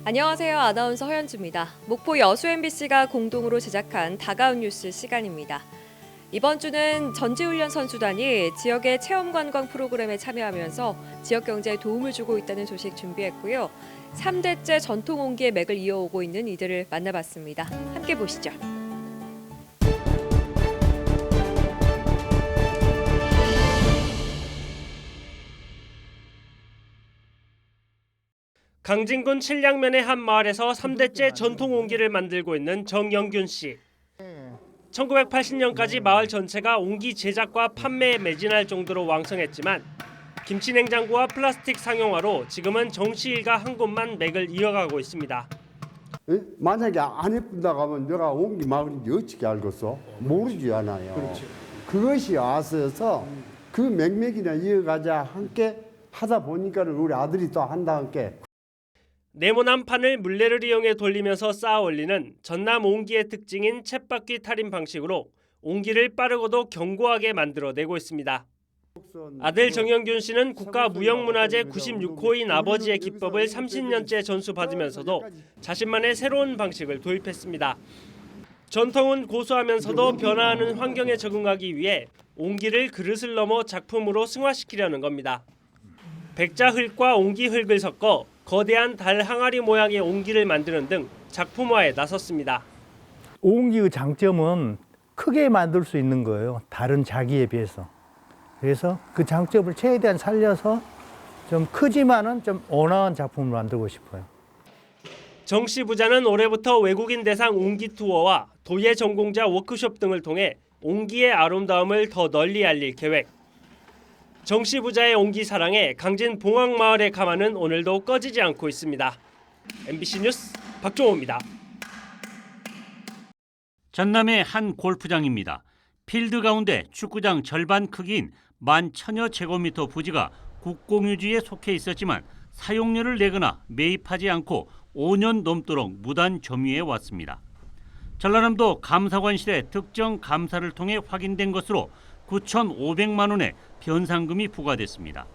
안녕하세요. 아나운서 허연주입니다. 목포 여수 MBC가 공동으로 제작한 다가온 뉴스 시간입니다. 이번 주는 전지훈련 선수단이 지역의 체험관광 프로그램에 참여하면서 지역 경제에 도움을 주고 있다는 소식 준비했고요. 3대째 전통 온기의 맥을 이어오고 있는 이들을 만나봤습니다. 함께 보시죠. 강진군 칠량면의 한 마을에서 3대째 전통 옹기를 만들고 있는 정영균 씨. 1980년까지 마을 전체가 옹기 제작과 판매에 매진할 정도로 왕성했지만 김치 냉장고와 플라스틱 상용화로 지금은 정씨 일가 한 곳만 맥을 이어가고 있습니다. 만약에 안 예쁜다고 하면 내가 옹기 마을인지 어떻게 알겠어? 모르지 않아요. 그렇죠. 그것이 아서서 그 맥맥이나 이어가자 함께 하다 보니까 우리 아들이 또 한다 함께. 네모난 판을 물레를 이용해 돌리면서 쌓아 올리는 전남 옹기의 특징인 쳇바퀴 탈인 방식으로 옹기를 빠르고도 견고하게 만들어내고 있습니다. 아들 정영균 씨는 국가무형문화재 96호인 아버지의 기법을 30년째 전수받으면서도 자신만의 새로운 방식을 도입했습니다. 전통은 고수하면서도 변화하는 환경에 적응하기 위해 옹기를 그릇을 넘어 작품으로 승화시키려는 겁니다. 백자 흙과 옹기 흙을 섞어 거대한 달 항아리 모양의 옹기를 만드는 등 작품화에 나섰습니다. 옹기의 장점은 크게 만들 수 있는 거예요. 다른 자기에 비해서. 그래서 그 장점을 최대한 살려서 좀 크지만은 좀 온화한 작품을 만들고 싶어요. 정씨 부자는 올해부터 외국인 대상 옹기 투어와 도예 전공자 워크숍 등을 통해 옹기의 아름다움을 더 널리 알릴 계획. 정씨 부자의 옹기 사랑에 강진 봉황마을의 가마는 오늘도 꺼지지 않고 있습니다. MBC 뉴스 박종호입니다. 전남의 한 골프장입니다. 필드 가운데 축구장 절반 크기인 11,000여 제곱미터 부지가 국공유지에 속해 있었지만 사용료를 내거나 매입하지 않고 5년 넘도록 무단 점유해 왔습니다. 전라남도 감사관실의 특정 감사를 통해 확인된 것으로 9,500만 원의 변상금이 부과됐습니다.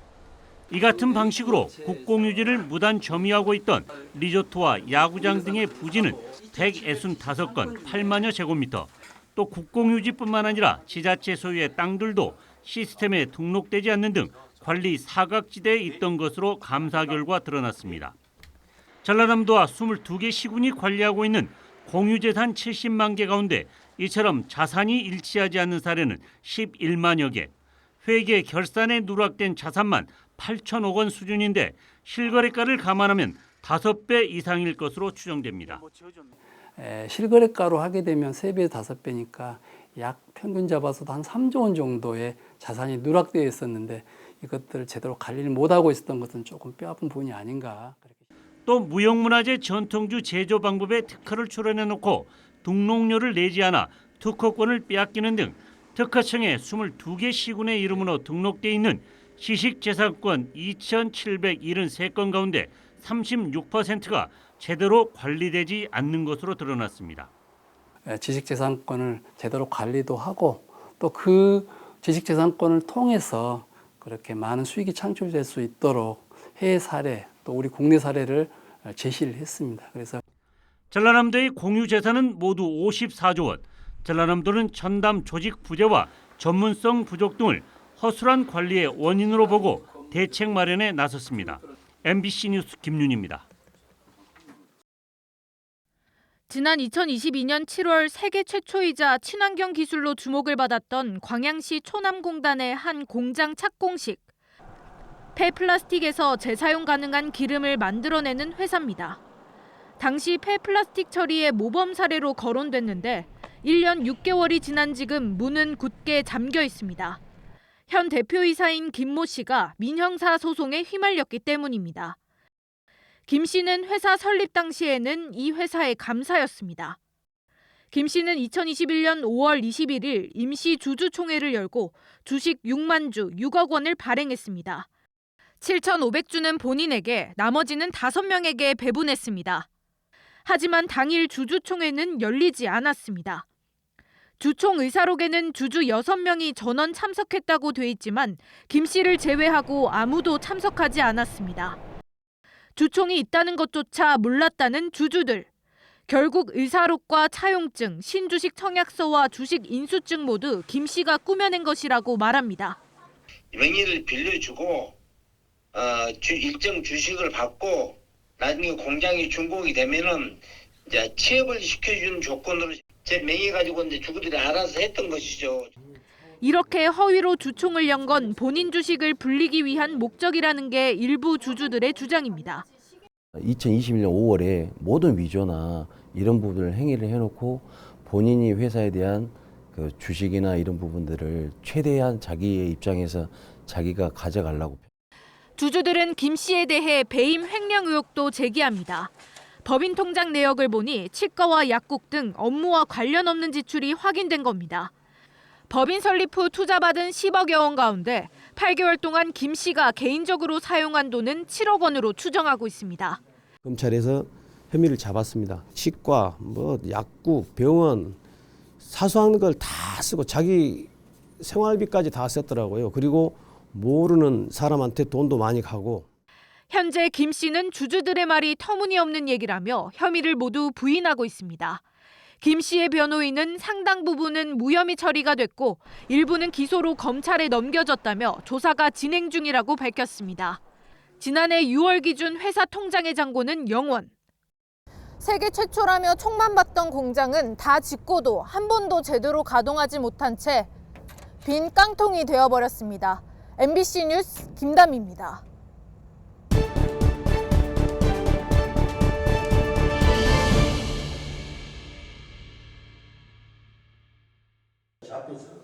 이 같은 방식으로 국공유지를 무단 점유하고 있던 리조트와 야구장 등의 부지는 165건 8만여 제곱미터, 또 국공유지뿐만 아니라 지자체 소유의 땅들도 시스템에 등록되지 않는 등 관리 사각지대에 있던 것으로 감사 결과 드러났습니다. 전라남도와 22개 시군이 관리하고 있는 공유재산 70만 개 가운데 이처럼 자산이 일치하지 않는 사례는 11만여 개, 회계 결산에 누락된 자산만 8천억 원 수준인데 실거래가를 감안하면 5배 이상일 것으로 추정됩니다. 실거래가로 하게 되면 3배, 5배니까 약 평균 잡아서도 한 3조 원 정도의 자산이 누락되어 있었는데 이것들을 제대로 관리를 못하고 있었던 것은 조금 뼈아픈 부분이 아닌가. 또 무형문화재 전통주 제조 방법에 특허를 출원해놓고 등록료를 내지 않아 특허권을 빼앗기는 등 특허청에 22개 시군의 이름으로 등록돼 있는 지식재산권 2,773건 가운데 36%가 제대로 관리되지 않는 것으로 드러났습니다. 지식재산권을 제대로 관리도 하고 또 그 지식재산권을 통해서 그렇게 많은 수익이 창출될 수 있도록 해외 사례 또 우리 국내 사례를 제시를 했습니다. 그래서 전라남도의 공유재산은 모두 54조 원. 전라남도는 전담 조직 부재와 전문성 부족 등을 허술한 관리의 원인으로 보고 대책 마련에 나섰습니다. MBC 뉴스 김윤희입니다. 지난 2022년 7월 세계 최초이자 친환경 기술로 주목을 받았던 광양시 초남공단의 한 공장 착공식. 폐플라스틱에서 재사용 가능한 기름을 만들어내는 회사입니다. 당시 폐플라스틱 처리의 모범 사례로 거론됐는데 1년 6개월이 지난 지금 문은 굳게 잠겨 있습니다. 현 대표이사인 김모 씨가 민형사 소송에 휘말렸기 때문입니다. 김 씨는 회사 설립 당시에는 이 회사의 감사였습니다. 김 씨는 2021년 5월 21일 임시 주주총회를 열고 주식 6만 주 6억 원을 발행했습니다. 7,500주는 본인에게, 나머지는 5명에게 배분했습니다. 하지만 당일 주주총회는 열리지 않았습니다. 주총 의사록에는 주주 6명이 전원 참석했다고 돼 있지만 김 씨를 제외하고 아무도 참석하지 않았습니다. 주총이 있다는 것조차 몰랐다는 주주들. 결국 의사록과 차용증, 신주식 청약서와 주식 인수증 모두 김 씨가 꾸며낸 것이라고 말합니다. 명의를 빌려주고 일정 주식을 받고 나중에 공장이 준공이 되면은 이제 취업을 시켜주는 조건으로 제 명의 가지고 이제 주주들이 알아서 했던 것이죠. 이렇게 허위로 주총을 연 건 본인 주식을 불리기 위한 목적이라는 게 일부 주주들의 주장입니다. 2021년 5월에 모든 위조나 이런 부분을 행위를 해놓고 본인이 회사에 대한 그 주식이나 이런 부분들을 최대한 자기의 입장에서 자기가 가져가려고. 주주들은 김 씨에 대해 배임 횡령 의혹도 제기합니다. 법인 통장 내역을 보니 치과와 약국 등 업무와 관련 없는 지출이 확인된 겁니다. 법인 설립 후 투자받은 10억여 원 가운데 8개월 동안 김 씨가 개인적으로 사용한 돈은 7억 원으로 추정하고 있습니다. 검찰에서 혐의를 잡았습니다. 치과, 약국, 병원 사소한 걸 다 쓰고 자기 생활비까지 다 썼더라고요. 그리고 모르는 사람한테 돈도 많이 가고. 현재 김 씨는 주주들의 말이 터무니없는 얘기라며 혐의를 모두 부인하고 있습니다. 김 씨의 변호인은 상당 부분은 무혐의 처리가 됐고 일부는 기소로 검찰에 넘겨졌다며 조사가 진행 중이라고 밝혔습니다. 지난해 6월 기준 회사 통장의 잔고는 0원. 세계 최초라며 총만 받던 공장은 다 짓고도 한 번도 제대로 가동하지 못한 채 빈 깡통이 되어버렸습니다. MBC 뉴스 김담희입니다.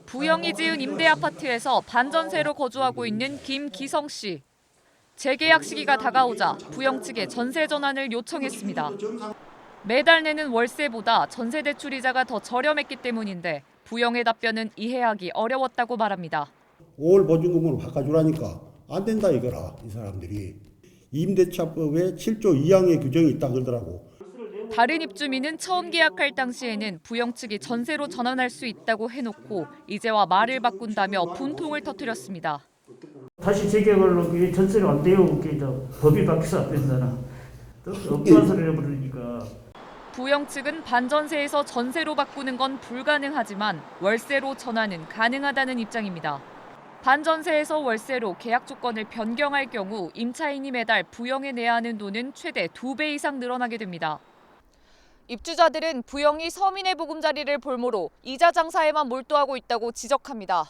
부영이 지은 임대아파트에서 반전세로 거주하고 있는 김기성 씨. 재계약 시기가 다가오자 부영 측에 전세 전환을 요청했습니다. 매달 내는 월세보다 전세 대출 이자가 더 저렴했기 때문인데 부영의 답변은 이해하기 어려웠다고 말합니다. 5월 보증금으로 바꿔주라니까 안 된다 이거라. 이 사람들이 임대차법에 7조 2항의 규정이 있다 그러더라고. 다른 입주민은 처음 계약할 당시에는 부영 측이 전세로 전환할 수 있다고 해놓고 이제와 말을 바꾼다며 분통을 터뜨렸습니다. 다시 재계약을 전세를 안 돼요. 법이 바뀌어서 안 된다나. 엉뚱한 소리를 해버리니까. 부영 측은 반전세에서 전세로 바꾸는 건 불가능하지만 월세로 전환은 가능하다는 입장입니다. 반전세에서 월세로 계약 조건을 변경할 경우 임차인이 매달 부영에 내야 하는 돈은 최대 2배 이상 늘어나게 됩니다. 입주자들은 부영이 서민의 보금자리를 볼모로 이자 장사에만 몰두하고 있다고 지적합니다.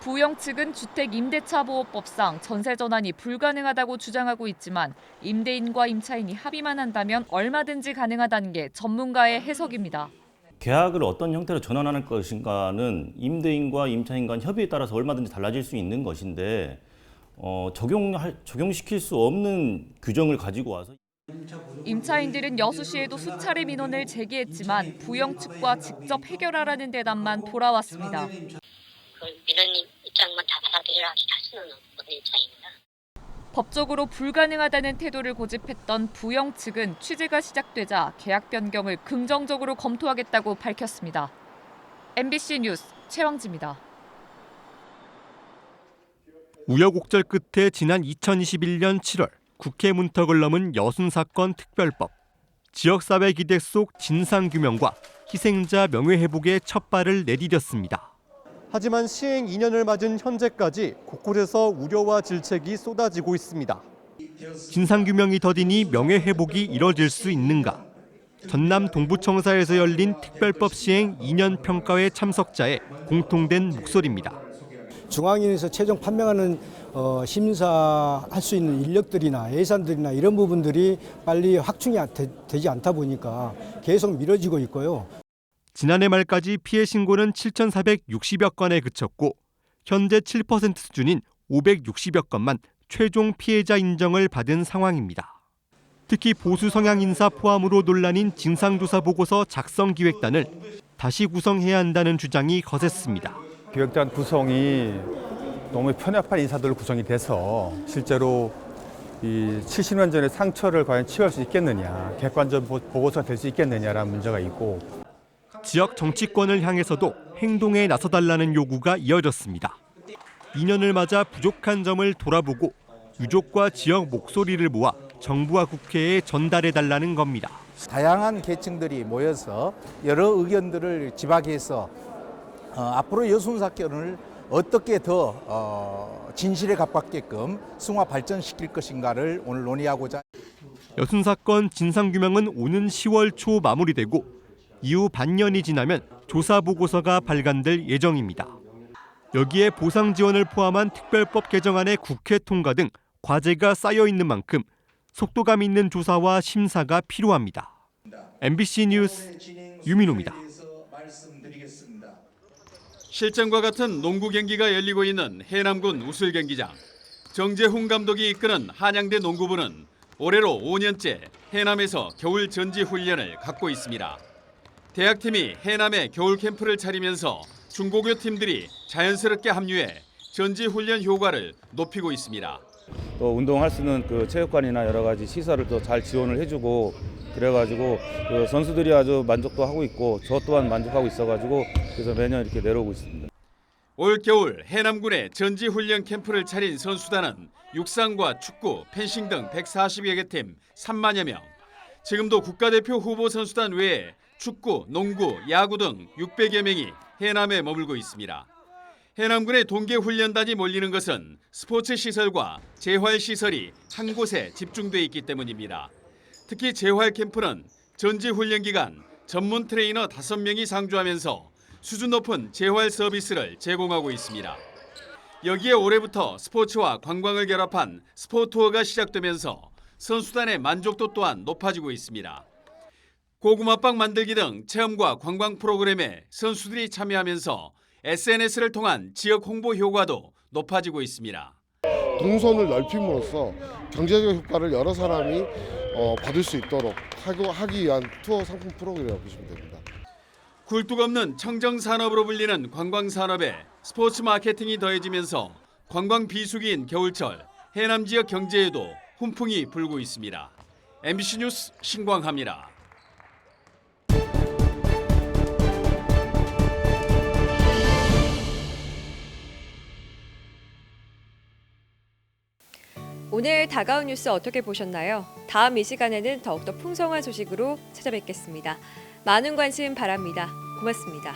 부영 측은 주택임대차보호법상 전세 전환이 불가능하다고 주장하고 있지만 임대인과 임차인이 합의만 한다면 얼마든지 가능하다는 게 전문가의 해석입니다. 계약을 어떤 형태로 전환하는 것인가는 임대인과 임차인 간 협의에 따라서 얼마든지 달라질 수 있는 것인데 적용시킬 수 없는 규정을 가지고 와서 임차인들은 여수 시에도 수차례 민원을 제기했지만 부영 측과 직접 해결하라는 대답만 돌아왔습니다. 민원인 입장만 다 받아들이라 할 수는 없는 입장입니다. 법적으로 불가능하다는 태도를 고집했던 부영 측은 취재가 시작되자 계약 변경을 긍정적으로 검토하겠다고 밝혔습니다. MBC 뉴스 최왕지입니다. 우여곡절 끝에 지난 2021년 7월 국회 문턱을 넘은 여순사건 특별법. 지역사회 기대 속 진상규명과 희생자 명예회복의 첫 발을 내디뎠습니다. 하지만 시행 2년을 맞은 현재까지 곳곳에서 우려와 질책이 쏟아지고 있습니다. 진상규명이 더디니 명예회복이 이뤄질 수 있는가? 전남 동부청사에서 열린 특별법 시행 2년 평가회 참석자의 공통된 목소리입니다. 중앙위에서 최종 판명하는 심사할 수 있는 인력들이나 예산들이나 이런 부분들이 빨리 확충이 되지 않다 보니까 계속 미뤄지고 있고요. 지난해 말까지 피해 신고는 7,460여 건에 그쳤고 현재 7% 수준인 560여 건만 최종 피해자 인정을 받은 상황입니다. 특히 보수 성향 인사 포함으로 논란인 진상조사 보고서 작성 기획단을 다시 구성해야 한다는 주장이 거셌습니다. 기획단 구성이 너무 편협한 인사들로 구성이 돼서 실제로 이 70년 전의 상처를 과연 치유할 수 있겠느냐, 객관적 보고서가 될 수 있겠느냐라는 문제가 있고 지역 정치권을 향해서도 행동에 나서달라는 요구가 이어졌습니다. 2년을 맞아 부족한 점을 돌아보고 유족과 지역 목소리를 모아 정부와 국회에 전달해달라는 겁니다. 다양한 계층들이 모여서 여러 의견들을 집약해서 앞으로 여순사건을 어떻게 더 진실에 가깝게끔 승화 발전시킬 것인가를 오늘 논의하고자. 여순사건 진상규명은 오는 10월 초 마무리되고 이후 반년이 지나면 조사보고서가 발간될 예정입니다. 여기에 보상 지원을 포함한 특별법 개정안의 국회 통과 등 과제가 쌓여 있는 만큼 속도감 있는 조사와 심사가 필요합니다. MBC 뉴스 유민호입니다. 실전과 같은 농구 경기가 열리고 있는 해남군 우슬 경기장. 정재훈 감독이 이끄는 한양대 농구부는 올해로 5년째 해남에서 겨울 전지 훈련을 갖고 있습니다. 대학팀이 해남에 겨울 캠프를 차리면서 중고교 팀들이 자연스럽게 합류해 전지 훈련 효과를 높이고 있습니다. 또 운동할 수 있는 그 체육관이나 여러 가지 시설을 또 잘 지원을 해주고 그래가지고 그 선수들이 아주 만족도 하고 있고 저 또한 만족하고 있어가지고 그래서 매년 이렇게 내려오고 있습니다. 올 겨울 해남군에 전지 훈련 캠프를 차린 선수단은 육상과 축구, 펜싱 등 140여 개 팀 3만여 명. 지금도 국가대표 후보 선수단 외에 축구, 농구, 야구 등 600여 명이 해남에 머물고 있습니다. 해남군의 동계훈련단이 몰리는 것은 스포츠 시설과 재활 시설이 한 곳에 집중돼 있기 때문입니다. 특히 재활 캠프는 전지 훈련 기간 전문 트레이너 5명이 상주하면서 수준 높은 재활 서비스를 제공하고 있습니다. 여기에 올해부터 스포츠와 관광을 결합한 스포투어가 시작되면서 선수단의 만족도 또한 높아지고 있습니다. 고구마빵 만들기 등 체험과 관광 프로그램에 선수들이 참여하면서 SNS를 통한 지역 홍보 효과도 높아지고 있습니다. 동선을 넓힘으로써 경제적 효과를 여러 사람이 받을 수 있도록 하기 위한 투어 상품 프로그램이라고 보시면 됩니다. 굴뚝 없는 청정산업으로 불리는 관광산업에 스포츠 마케팅이 더해지면서 관광 비수기인 겨울철 해남 지역 경제에도 훈풍이 불고 있습니다. MBC 뉴스 신광하입니다. 오늘 다가온 뉴스 어떻게 보셨나요? 다음 이 시간에는 더욱더 풍성한 소식으로 찾아뵙겠습니다. 많은 관심 바랍니다. 고맙습니다.